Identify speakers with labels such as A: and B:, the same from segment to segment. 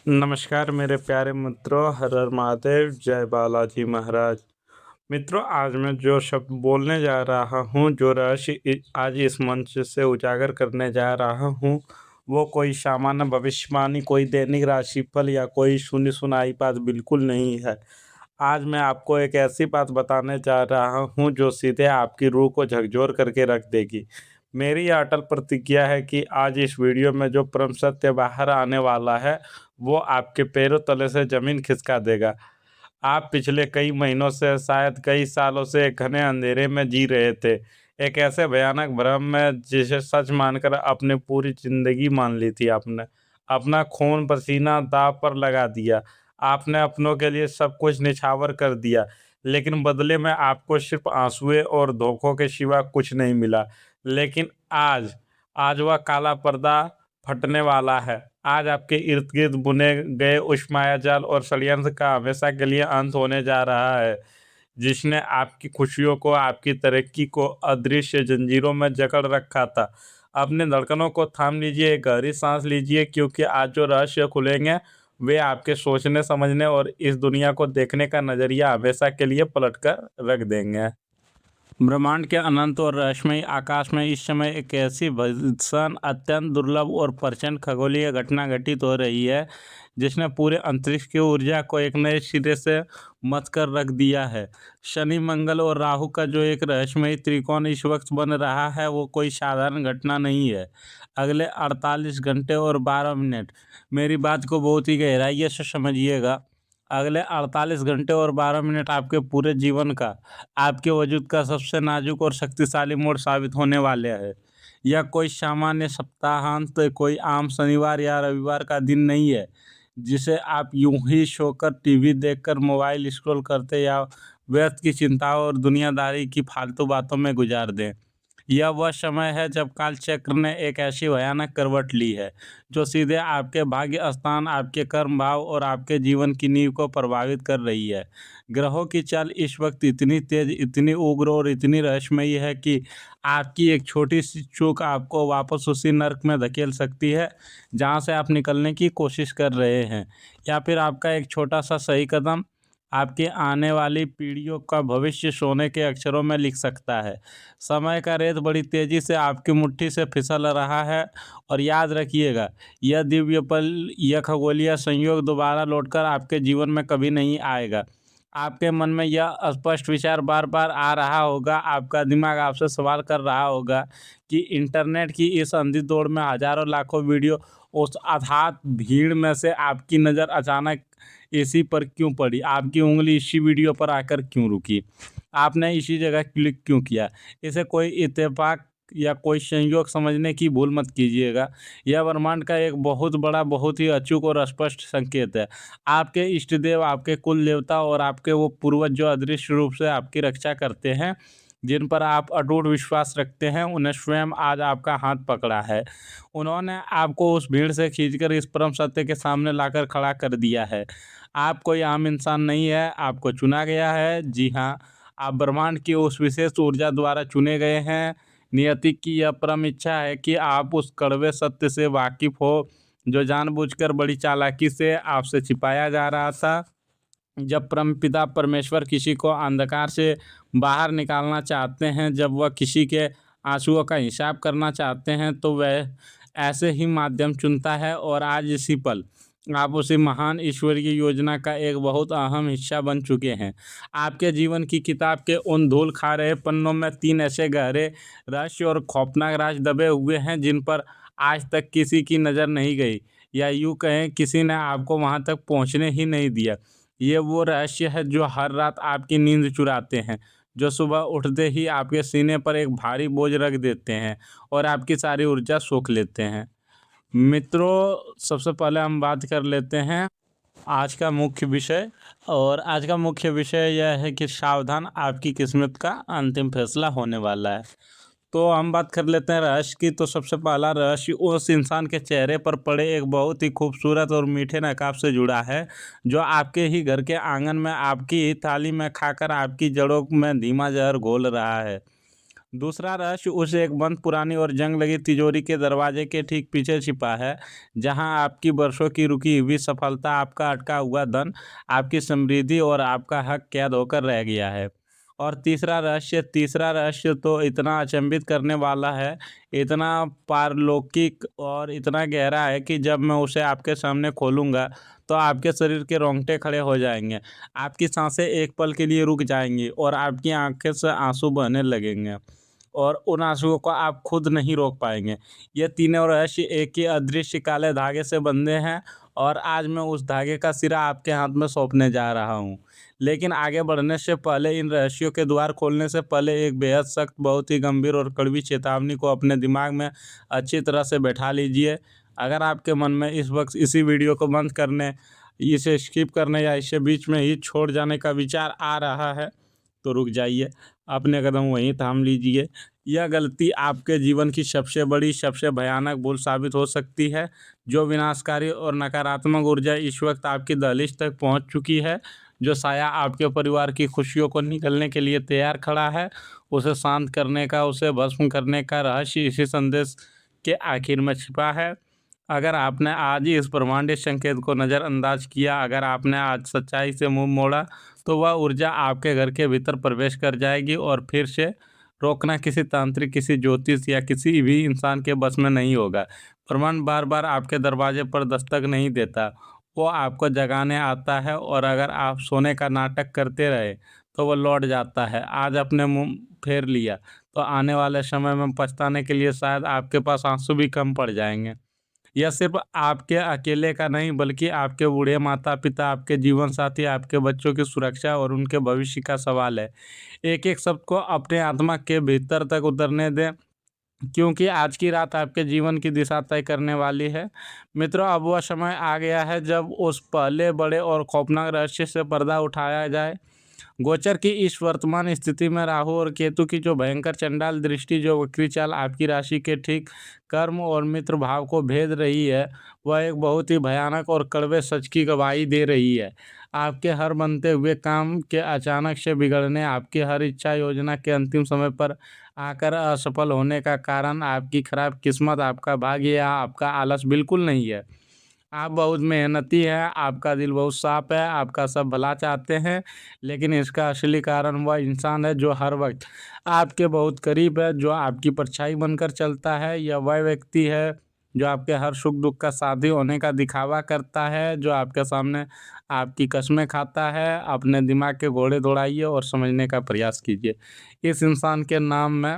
A: नमस्कार मेरे प्यारे मित्रों, हर हर महादेव, जय बालाजी महाराज। मित्रों, आज मैं जो शब्द बोलने जा रहा हूँ, जो रहस्य आज इस मंच से उजागर करने जा रहा हूँ, वो कोई सामान्य भविष्यवाणी, कोई दैनिक राशिफल या कोई सुनी सुनाई बात बिल्कुल नहीं है। आज मैं आपको एक ऐसी बात बताने जा रहा हूँ जो सीधे आपकी रूह को झकझोर करके रख देगी। मेरी यह अटल प्रतिज्ञा है कि आज इस वीडियो में जो परम सत्य बाहर आने वाला है, वो आपके पैरों तले से ज़मीन खिसका देगा। आप पिछले कई महीनों से, शायद कई सालों से एक घने अंधेरे में जी रहे थे। एक ऐसे भयानक भ्रम में जिसे सच मानकर अपनी पूरी ज़िंदगी मान ली थी आपने। अपना खून पसीना दाँव पर लगा दिया। आपने अपनों के लिए सब कुछ निछावर कर दिया, लेकिन बदले में आपको सिर्फ़ आँसुएँ और धोखों के सिवा कुछ नहीं मिला। लेकिन आज, आज वह काला पर्दा फटने वाला है। आज आपके इर्द-गिर्द बुने गए उस मायाजाल और षड्यंत्र का हमेशा के लिए अंत होने जा रहा है, जिसने आपकी खुशियों को, आपकी तरक्की को अदृश्य जंजीरों में जकड़ रखा था। अपनी धड़कनों को थाम लीजिए, एक गहरी सांस लीजिए, क्योंकि आज जो रहस्य खुलेंगे, वे आपके सोचने, समझने और इस दुनिया को देखने का नज़रिया हमेशा के लिए पलट कर रख देंगे। ब्रह्मांड के अनंत और रहस्यमयी आकाश में इस समय एक ऐसी भीषण, अत्यंत दुर्लभ और प्रचंड खगोलीय घटना घटित हो रही है, जिसने पूरे अंतरिक्ष की ऊर्जा को एक नए सिरे से मथ कर रख दिया है। शनि, मंगल और राहु का जो एक रहस्यमयी त्रिकोण इस वक्त बन रहा है, वो कोई साधारण घटना नहीं है। अगले 48 घंटे और 12 मिनट, मेरी बात को बहुत ही गहराई से समझिएगा। अगले 48 घंटे और 12 मिनट आपके पूरे जीवन का, आपके वजूद का सबसे नाजुक और शक्तिशाली मोड़ साबित होने वाले हैं। यह कोई सामान्य सप्ताहांत, कोई आम शनिवार या रविवार का दिन नहीं है, जिसे आप यूं ही सोकर, टीवी देखकर, मोबाइल स्क्रॉल करते या व्यर्थ की चिंताओं और दुनियादारी की फालतू बातों में गुजार दें। यह वह समय है जब काल चक्र ने एक ऐसी भयानक करवट ली है, जो सीधे आपके भाग्य स्थान, आपके कर्म भाव और आपके जीवन की नींव को प्रभावित कर रही है। ग्रहों की चाल इस वक्त इतनी तेज, इतनी उग्र और इतनी रहस्यमयी है कि आपकी एक छोटी सी चूक आपको वापस उसी नर्क में धकेल सकती है, जहां से आप निकलने की कोशिश कर रहे हैं। या फिर आपका एक छोटा सा सही कदम आपकी आने वाली पीढ़ियों का भविष्य सोने के अक्षरों में लिख सकता है। समय का रेत बड़ी तेजी से आपकी मुट्ठी से फिसल रहा है, और याद रखिएगा, यह दिव्य पल, यह खगोलीय संयोग दोबारा लौटकर आपके जीवन में कभी नहीं आएगा। आपके मन में यह स्पष्ट विचार बार बार आ रहा होगा, आपका दिमाग आपसे सवाल कर रहा होगा कि इंटरनेट की इस अंधी दौड़ में हजारों लाखों वीडियो, उस अथाह भीड़ में से आपकी नज़र अचानक इसी पर क्यों पड़ी? आपकी उंगली इसी वीडियो पर आकर क्यों रुकी? आपने इसी जगह क्लिक क्यों किया? इसे कोई इत्तेफाक या कोई संयोग समझने की भूल मत कीजिएगा। यह ब्रह्मांड का एक बहुत बड़ा, बहुत ही अचूक और स्पष्ट संकेत है। आपके इष्ट देव, आपके कुल देवता और आपके वो पूर्वज जो अदृश्य रूप से आपकी रक्षा करते हैं, जिन पर आप अटूट विश्वास रखते हैं, उन्हें स्वयं आज आपका हाथ पकड़ा है। उन्होंने आपको उस भीड़ से खींचकर इस परम सत्य के सामने लाकर खड़ा कर दिया है। आप कोई आम इंसान नहीं है, आपको चुना गया है। जी हाँ, आप ब्रह्मांड की उस विशेष ऊर्जा द्वारा चुने गए हैं। नियति की यह परम इच्छा है कि आप उस कड़वे सत्य से वाकिफ हो, जो जानबूझकर बड़ी चालाकी से आपसे छिपाया जा रहा था। जब परमपिता परमेश्वर किसी को अंधकार से बाहर निकालना चाहते हैं, जब वह किसी के आंसुओं का हिसाब करना चाहते हैं, तो वह ऐसे ही माध्यम चुनता है। और आज इसी पल आप उसी महान ईश्वरीय योजना का एक बहुत अहम हिस्सा बन चुके हैं। आपके जीवन की किताब के उन धूल खा रहे पन्नों में 3 ऐसे गहरे रहस्य और खौफनाक राज दबे हुए हैं, जिन पर आज तक किसी की नज़र नहीं गई, या यूँ कहें, किसी ने आपको वहाँ तक पहुँचने ही नहीं दिया। ये वो रहस्य है जो हर रात आपकी नींद चुराते हैं, जो सुबह उठते ही आपके सीने पर एक भारी बोझ रख देते हैं और आपकी सारी ऊर्जा सोख लेते हैं। मित्रों, सबसे पहले हम बात कर लेते हैं आज का मुख्य विषय। और आज का मुख्य विषय यह है कि सावधान, आपकी किस्मत का अंतिम फैसला होने वाला है। तो हम बात कर लेते हैं रहस्य की। तो सबसे पहला रहस्य उस इंसान के चेहरे पर पड़े एक बहुत ही खूबसूरत और मीठे नकाब से जुड़ा है, जो आपके ही घर के आंगन में, आपकी ही थाली में खाकर आपकी जड़ों में धीमा जहर घोल रहा है। दूसरा रहस्य उस एक बंद पुरानी और जंग लगी तिजोरी के दरवाजे के ठीक पीछे छिपा है, जहां आपकी वर्षों की रुकी हुई सफलता, आपका अटका हुआ धन, आपकी समृद्धि और आपका हक कैद होकर रह गया है। और तीसरा रहस्य तो इतना अचंभित करने वाला है, इतना पारलौकिक और इतना गहरा है कि जब मैं उसे आपके सामने खोलूंगा तो आपके शरीर के रोंगटे खड़े हो जाएंगे, आपकी सांसें एक पल के लिए रुक जाएंगी और आपकी आंखें से आंसू बहने लगेंगे और उन आंसुओं को आप खुद नहीं रोक पाएंगे। ये तीनों रहस्य एक ही अदृश्य काले धागे से बंधे हैं और आज मैं उस धागे का सिरा आपके हाथ में सौंपने जा रहा हूँ। लेकिन आगे बढ़ने से पहले, इन रहस्यों के द्वार खोलने से पहले, एक बेहद सख्त, बहुत ही गंभीर और कड़वी चेतावनी को अपने दिमाग में अच्छी तरह से बैठा लीजिए। अगर आपके मन में इस वक्त इसी वीडियो को बंद करने, इसे स्किप करने या इसे बीच में ही छोड़ जाने का विचार आ रहा है तो रुक जाइए, अपने कदम वहीं थाम लीजिए। यह गलती आपके जीवन की सबसे बड़ी, सबसे भयानक भूल साबित हो सकती है। जो विनाशकारी और नकारात्मक ऊर्जा इस वक्त आपकी दहलीज तक पहुंच चुकी है, जो साया आपके परिवार की खुशियों को निकलने के लिए तैयार खड़ा है, उसे शांत करने का, उसे भस्म करने का रहस्य इसी संदेश के आखिर में छिपा है। अगर आपने आज ही इस ब्रह्मांडीय संकेत को नज़रअंदाज किया, अगर आपने आज सच्चाई से मुंह मोड़ा, तो वह ऊर्जा आपके घर के भीतर प्रवेश कर जाएगी और फिर से रोकना किसी तांत्रिक, किसी ज्योतिष या किसी भी इंसान के बस में नहीं होगा। ब्रह्मांड बार बार आपके दरवाजे पर दस्तक नहीं देता, वो आपको जगाने आता है और अगर आप सोने का नाटक करते रहे तो वो लौट जाता है। आज अपने मुंह फेर लिया तो आने वाले समय में पछताने के लिए शायद आपके पास आंसू भी कम पड़ जाएंगे। यह सिर्फ आपके अकेले का नहीं, बल्कि आपके बूढ़े माता पिता, आपके जीवन साथी, आपके बच्चों की सुरक्षा और उनके भविष्य का सवाल है। एक एक शब्द को अपने आत्मा के भीतर तक उतरने दें, क्योंकि आज की रात आपके जीवन की दिशा तय करने वाली है। मित्रों, अब वह समय आ गया है जब उस पहले बड़े और खौफनाक रहस्य से पर्दा उठाया जाए। गोचर की इस वर्तमान स्थिति में राहु और केतु की जो भयंकर चंडाल दृष्टि, जो वक्री चाल आपकी राशि के ठीक कर्म और मित्र भाव को भेद रही है, वह एक बहुत ही भयानक और कड़वे सच की गवाही दे रही है। आपके हर बनते हुए काम के अचानक से बिगड़ने, आपकी हर इच्छा योजना के अंतिम समय पर आकर असफल होने का कारण आपकी खराब किस्मत, आपका भाग्य या आपका आलस बिल्कुल नहीं है। आप बहुत मेहनती हैं, आपका दिल बहुत साफ है, आपका सब भला चाहते हैं, लेकिन इसका असली कारण वह इंसान है जो हर वक्त आपके बहुत करीब है, जो आपकी परछाई बनकर चलता है, या वह व्यक्ति है जो आपके हर सुख दुख का साथी होने का दिखावा करता है, जो आपके सामने आपकी कस्में खाता है। अपने दिमाग के घोड़े दौड़ाइए और समझने का प्रयास कीजिए। इस इंसान के नाम में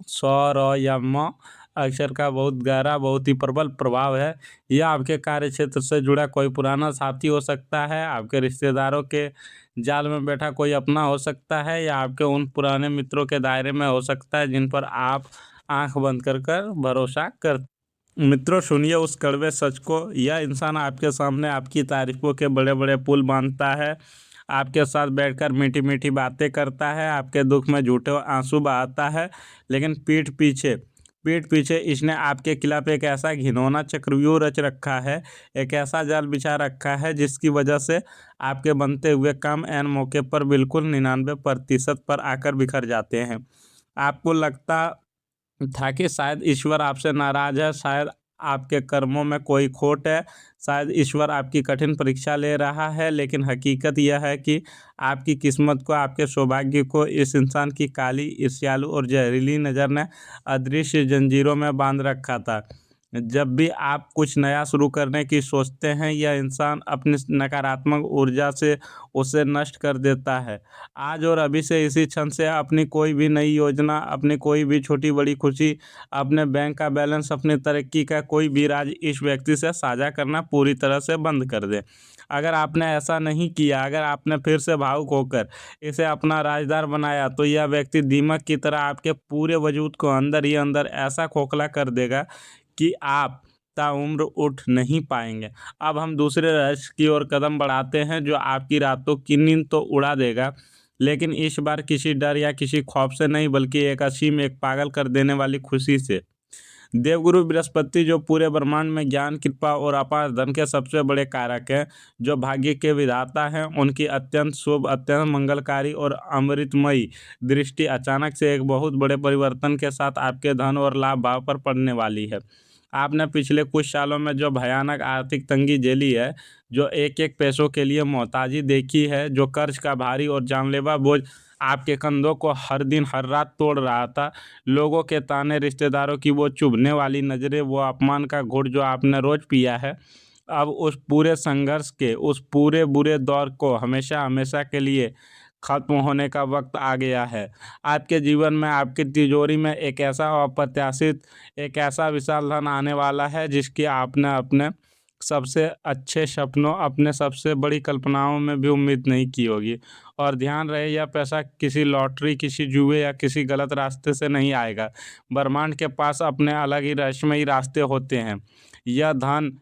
A: स, र या म अक्षर का बहुत गहरा, बहुत ही प्रबल प्रभाव है। यह आपके कार्य क्षेत्र से जुड़ा कोई पुराना साथी हो सकता है, आपके रिश्तेदारों के जाल में बैठा कोई अपना हो सकता है, या आपके उन पुराने मित्रों के दायरे में हो सकता है जिन पर आप आंख बंद कर कर भरोसा कर। मित्रों, सुनिए उस कड़वे सच को। यह इंसान आपके सामने आपकी तारीफों के बड़े बड़े पुल बांधता है, आपके साथ बैठकर मीठी मीठी बातें करता है, आपके दुख में झूठे आंसू बहाता है, लेकिन पीठ पीछे इसने आपके खिलाफ एक ऐसा घिनौना चक्रव्यूह रच रखा है, एक ऐसा जाल बिछा रखा है जिसकी वजह से आपके बनते हुए काम ऐन मौके पर बिल्कुल 99% पर आकर बिखर जाते हैं। आपको लगता था कि शायद ईश्वर आपसे नाराज है, शायद आपके कर्मों में कोई खोट है, शायद ईश्वर आपकी कठिन परीक्षा ले रहा है, लेकिन हकीकत यह है कि आपकी किस्मत को, आपके सौभाग्य को इस इंसान की काली, ईर्ष्यालु और जहरीली नज़र ने अदृश्य जंजीरों में बांध रखा था। जब भी आप कुछ नया शुरू करने की सोचते हैं, यह इंसान अपनी नकारात्मक ऊर्जा से उसे नष्ट कर देता है। आज और अभी से, इसी क्षण से अपनी कोई भी नई योजना, अपनी कोई भी छोटी बड़ी खुशी, अपने बैंक का बैलेंस, अपनी तरक्की का कोई भी राज इस व्यक्ति से साझा करना पूरी तरह से बंद कर दें। अगर आपने ऐसा नहीं किया, अगर आपने फिर से भावुक होकर इसे अपना राजदार बनाया, तो यह व्यक्ति दीमक की तरह आपके पूरे वजूद को अंदर ही अंदर ऐसा खोखला कर देगा कि आप ताउम्र उठ नहीं पाएंगे। अब हम दूसरे रहस्य की ओर कदम बढ़ाते हैं, जो आपकी रातों की नींद तो उड़ा देगा, लेकिन इस बार किसी डर या किसी खौफ से नहीं, बल्कि एक असीम, एक पागल कर देने वाली खुशी से। देवगुरु बृहस्पति जो पूरे ब्रह्मांड में ज्ञान, कृपा और अपार धन के सबसे बड़े कारक हैं, जो भाग्य के विधाता हैं, उनकी अत्यंत शुभ, अत्यंत मंगलकारी और अमृतमयी दृष्टि अचानक से एक बहुत बड़े परिवर्तन के साथ आपके धन और लाभ भाव पर पड़ने वाली है। आपने पिछले कुछ सालों में जो भयानक आर्थिक तंगी झेली है, जो एक एक पैसों के लिए मोहताजी देखी है, जो कर्ज का भारी और जानलेवा बोझ आपके कंधों को हर दिन हर रात तोड़ रहा था, लोगों के ताने, रिश्तेदारों की वो चुभने वाली नज़रें, वो अपमान का घूंट जो आपने रोज पिया है, अब उस पूरे संघर्ष के, उस पूरे बुरे दौर को हमेशा हमेशा के लिए खत्म होने का वक्त आ गया है। आपके जीवन में, आपकी तिजोरी में एक ऐसा अप्रत्याशित, एक ऐसा विशाल धन आने वाला है जिसकी आपने अपने सबसे अच्छे सपनों, अपने सबसे बड़ी कल्पनाओं में भी उम्मीद नहीं की होगी। और ध्यान रहे, यह पैसा किसी लॉटरी, किसी जुए या किसी गलत रास्ते से नहीं आएगा। ब्रह्मांड के पास अपने अलग ही रहस्यमयी रास्ते होते हैं। यह धन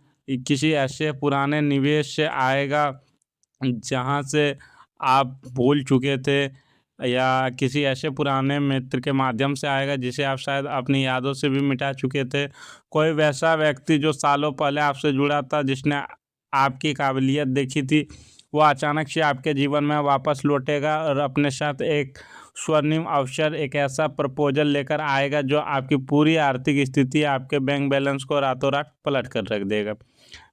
A: किसी ऐसे पुराने निवेश से आएगा जहाँ से आप भूल चुके थे, या किसी ऐसे पुराने मित्र के माध्यम से आएगा जिसे आप शायद अपनी यादों से भी मिटा चुके थे। कोई वैसा व्यक्ति जो सालों पहले आपसे जुड़ा था, जिसने आपकी काबिलियत देखी थी, वो अचानक से आपके जीवन में वापस लौटेगा और अपने साथ एक स्वर्णिम अवसर, एक ऐसा प्रपोजल लेकर आएगा जो आपकी पूरी आर्थिक स्थिति, आपके बैंक बैलेंस को रातों रात पलट कर रख देगा।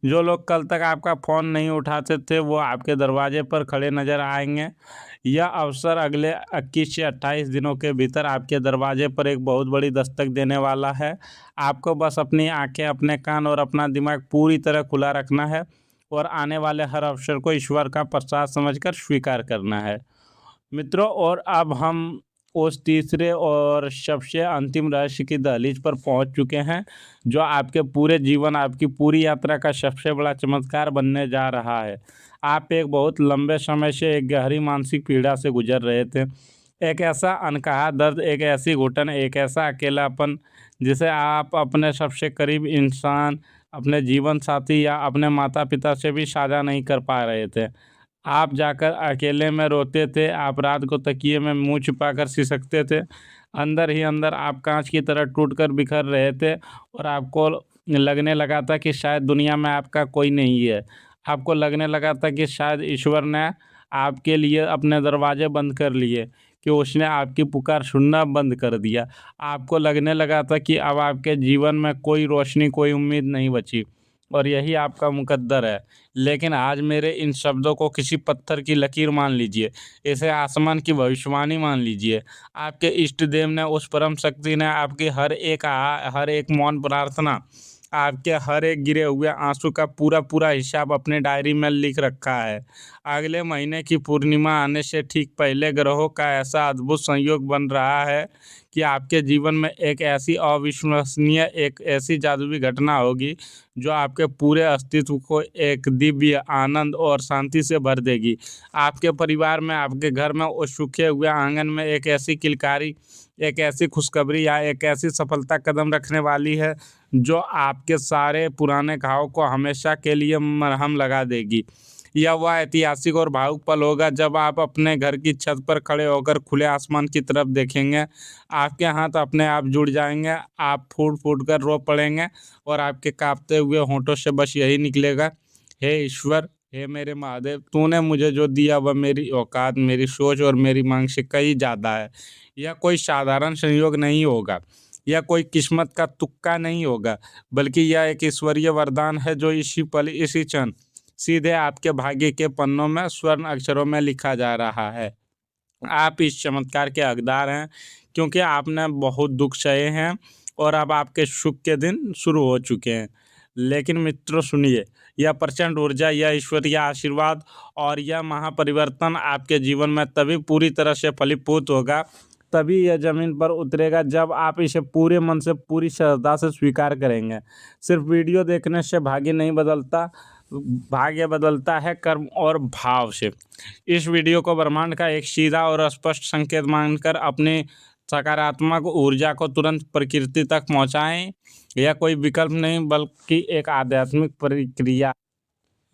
A: जो लोग कल तक आपका फ़ोन नहीं उठाते थे, वो आपके दरवाजे पर खड़े नज़र आएंगे। यह अवसर अगले 21 से 28 दिनों के भीतर आपके दरवाजे पर एक बहुत बड़ी दस्तक देने वाला है। आपको बस अपनी आंखें, अपने कान और अपना दिमाग पूरी तरह खुला रखना है और आने वाले हर अवसर को ईश्वर का प्रसाद समझकर स्वीकार करना है। मित्रों, और अब हम उस तीसरे और सबसे अंतिम रहस्य की दहलीज पर पहुंच चुके हैं, जो आपके पूरे जीवन, आपकी पूरी यात्रा का सबसे बड़ा चमत्कार बनने जा रहा है। आप एक बहुत लंबे समय से एक गहरी मानसिक पीड़ा से गुजर रहे थे। एक ऐसा अनकहा दर्द, एक ऐसी घुटन, एक ऐसा अकेलापन जिसे आप अपने सबसे करीब इंसान, अपने जीवन साथी या अपने माता पिता से भी साझा नहीं कर पा रहे थे। आप जाकर अकेले में रोते थे, आप रात को तकिए में मुंह छुपाकर सिसकते थे। अंदर ही अंदर आप कांच की तरह टूटकर बिखर रहे थे और आपको लगने लगा था कि शायद दुनिया में आपका कोई नहीं है। आपको लगने लगा था कि शायद ईश्वर ने आपके लिए अपने दरवाजे बंद कर लिए, कि उसने आपकी पुकार सुनना बंद कर दिया। आपको लगने लगा था कि अब आपके जीवन में कोई रोशनी, कोई उम्मीद नहीं बची और यही आपका मुकद्दर है। लेकिन आज मेरे इन शब्दों को किसी पत्थर की लकीर मान लीजिए, इसे आसमान की भविष्यवाणी मान लीजिए। आपके इष्ट देव ने, उस परम शक्ति ने आपकी हर एक हर एक मौन प्रार्थना, आपके हर एक गिरे हुए आंसू का पूरा पूरा हिसाब अपने डायरी में लिख रखा है। अगले महीने की पूर्णिमा आने से ठीक पहले ग्रहों का ऐसा अद्भुत संयोग बन रहा है कि आपके जीवन में एक ऐसी अविश्वसनीय, एक ऐसी जादुई घटना होगी जो आपके पूरे अस्तित्व को एक दिव्य आनंद और शांति से भर देगी। आपके परिवार में, आपके घर में, उस सूखे हुए आंगन में एक ऐसी किलकारी, एक ऐसी खुशखबरी या एक ऐसी सफलता कदम रखने वाली है जो आपके सारे पुराने घाव को हमेशा के लिए मरहम लगा देगी। यह वह ऐतिहासिक और भावुक पल होगा जब आप अपने घर की छत पर खड़े होकर खुले आसमान की तरफ देखेंगे। आपके हाथ अपने आप जुड़ जाएंगे, आप फूट फूट कर रो पड़ेंगे और आपके कांपते हुए होंठों से बस यही निकलेगा, हे ईश्वर, हे मेरे महादेव, तूने मुझे जो दिया वह मेरी औकात, मेरी सोच और मेरी मांग से कहीं ज़्यादा है। यह कोई साधारण संयोग नहीं होगा, यह कोई किस्मत का तुक्का नहीं होगा, बल्कि यह एक ईश्वरीय वरदान है जो इसी पल, इसी क्षण सीधे आपके भाग्य के पन्नों में स्वर्ण अक्षरों में लिखा जा रहा है। आप इस चमत्कार के हकदार हैं क्योंकि आपने बहुत दुख सहे हैं और अब आपके सुख के दिन शुरू हो चुके हैं। लेकिन मित्रों सुनिए, यह प्रचंड ऊर्जा, यह ईश्वरीय आशीर्वाद और यह महापरिवर्तन आपके जीवन में तभी पूरी तरह से फलीभूत होगा, तभी यह ज़मीन पर उतरेगा जब आप इसे पूरे मन से, पूरी श्रद्धा से स्वीकार करेंगे। सिर्फ वीडियो देखने से भाग्य नहीं बदलता, भाग्य बदलता है कर्म और भाव से। इस वीडियो को ब्रह्मांड का एक सीधा और स्पष्ट संकेत मानकर अपनी सकारात्मक ऊर्जा को तुरंत प्रकृति तक पहुंचाएं। यह कोई विकल्प नहीं बल्कि एक आध्यात्मिक प्रक्रिया।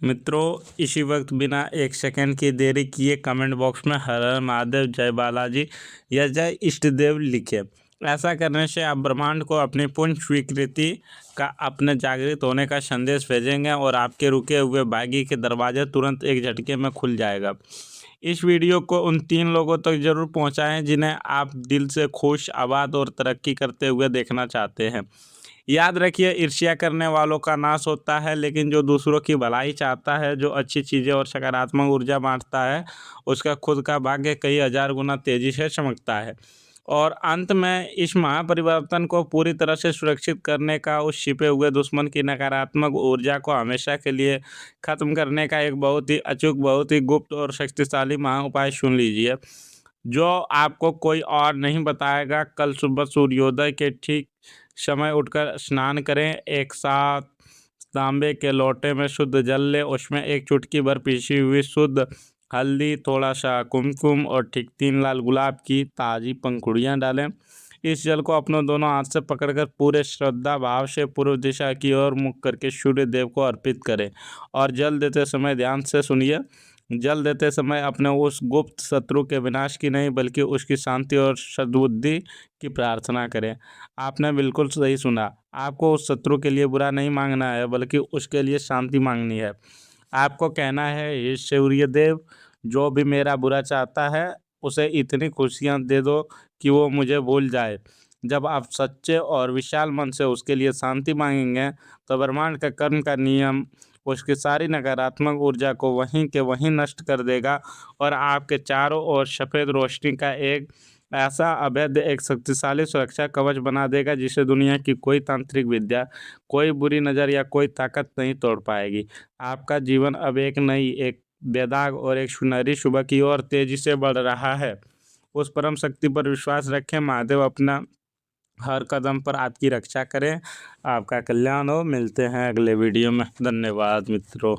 A: मित्रों, इसी वक्त बिना एक सेकंड की देरी किए कमेंट बॉक्स में हर हर महादेव, जय बालाजी या जय इष्ट देव लिखे ऐसा करने से आप ब्रह्मांड को अपनी पूर्ण स्वीकृति का, अपने जागृत होने का संदेश भेजेंगे और आपके रुके हुए भाग्य के दरवाजे तुरंत एक झटके में खुल जाएगा। इस वीडियो को उन 3 लोगों तक जरूर पहुंचाएं जिन्हें आप दिल से खुश, आबाद और तरक्की करते हुए देखना चाहते हैं। याद रखिए, ईर्ष्या करने वालों का नाश होता है, लेकिन जो दूसरों की भलाई चाहता है, जो अच्छी चीज़ें और सकारात्मक ऊर्जा बांटता है, उसका खुद का भाग्य कई हजार गुना तेजी से चमकता है। और अंत में इस महापरिवर्तन को पूरी तरह से सुरक्षित करने का, उस छिपे हुए दुश्मन की नकारात्मक ऊर्जा को हमेशा के लिए खत्म करने का एक बहुत ही अचूक, बहुत ही गुप्त और शक्तिशाली महा उपाय सुन लीजिए, जो आपको कोई और नहीं बताएगा। कल सुबह सूर्योदय के ठीक समय उठकर स्नान करें। एक साथ तांबे के लोटे में शुद्ध जल लें, उसमें एक चुटकी भर पिसी हुई शुद्ध हल्दी, थोड़ा सा कुमकुम और ठीक 3 लाल गुलाब की ताज़ी पंखुड़ियाँ डालें। इस जल को अपनों दोनों हाथ से पकड़कर पूरे श्रद्धा भाव से पूर्व दिशा की ओर मुख करके सूर्य देव को अर्पित करें। और जल देते समय ध्यान से सुनिए, जल देते समय अपने उस गुप्त शत्रु के विनाश की नहीं, बल्कि उसकी शांति और सद्बुद्धि की प्रार्थना करें। आपने बिल्कुल सही सुना, आपको उस शत्रु के लिए बुरा नहीं मांगना है, बल्कि उसके लिए शांति मांगनी है। आपको कहना है, हे सूर्यदेव, जो भी मेरा बुरा चाहता है उसे इतनी खुशियाँ दे दो कि वो मुझे भूल जाए। जब आप सच्चे और विशाल मन से उसके लिए शांति मांगेंगे, तो ब्रह्मांड का कर्म का नियम उसकी सारी नकारात्मक ऊर्जा को वहीं के वहीं नष्ट कर देगा और आपके चारों ओर सफ़ेद रोशनी का एक ऐसा अभेद्य, एक शक्तिशाली सुरक्षा कवच बना देगा जिसे दुनिया की कोई तांत्रिक विद्या, कोई बुरी नज़र या कोई ताकत नहीं तोड़ पाएगी। आपका जीवन अब एक नई, एक बेदाग और एक सुनहरी सुबह की ओर तेजी से बढ़ रहा है। उस परम शक्ति पर विश्वास रखें। महादेव अपना हर कदम पर आपकी रक्षा करें। आपका कल्याण हो। मिलते हैं अगले वीडियो में। धन्यवाद मित्रों।